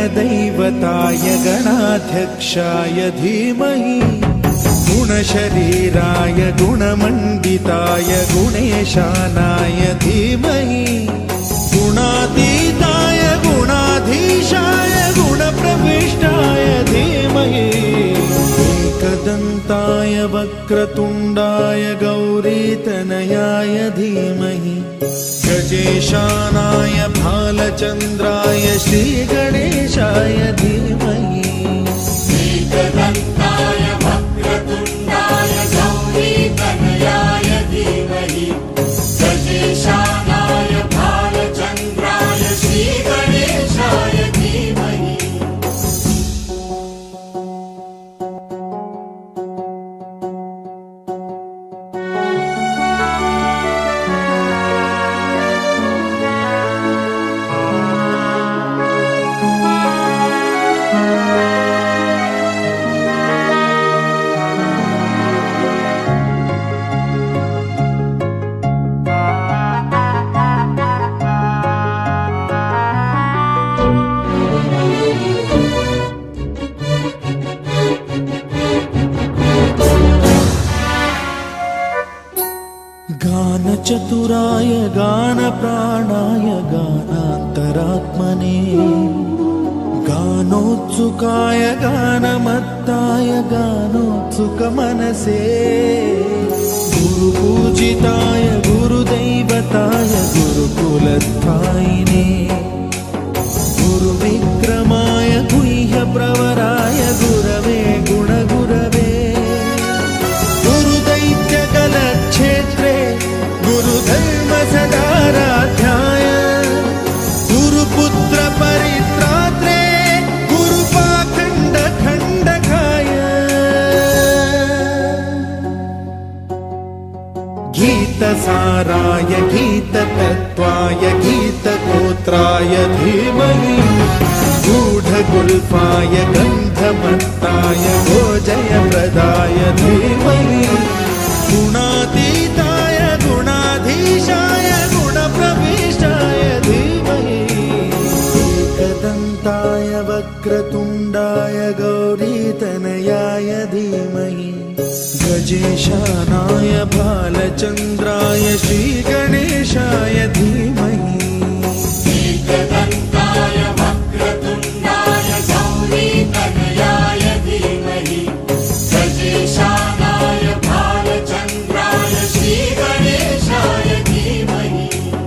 गणदैवताय गणाध्यक्षाय धीमहि गुणशरीराय गुणमण्डिताय गुणेशानाय धीमहि गुणातीताय गुणाधीशाय गुणप्रविष्टाय धीमहि एकदन्ताय वक्रतुण्डाय गौरीतनयाय धीमहि गजेशानाय भालचन्द्राय श्रीगणेशाय धीमहि एकदन्ताय वक्रतुण्डाय गौरीतनयाय धीमहि गजेशानाय भालचन्द्राय श्रीगणेशाय धीमहि गानचतुराय गानप्राणाय गानान्तरात्मने गानोत्सुकाय गानमत्ताय गानोत्सुकमनसे गुरुपूजिताय गुरुदैवताय गुरुकुलस्थायिने गुरुविक्रमाय गुह्यप्रवराय गुरवे गुणगुरवे गुरुदैत्यकलक्षेत्रे गुरुधर्मसदाराध्याय गुरुपुत्र परित्रात्रे गुरुपाखण्डखण्डकाय गीतसाराय गीततत्त्वाय गीतगोत्राय धीमहि गूढगुल्फाय गन्धमत्ताय भोजयप्रदाय धीमहि गुणातीताय गुणाधीशाय गुणप्रविष्टाय धीमहि एकदन्ताय वक्रतुण्डाय गौरीतनयाय धीमहि गजेशानाय भालचन्द्राय श्री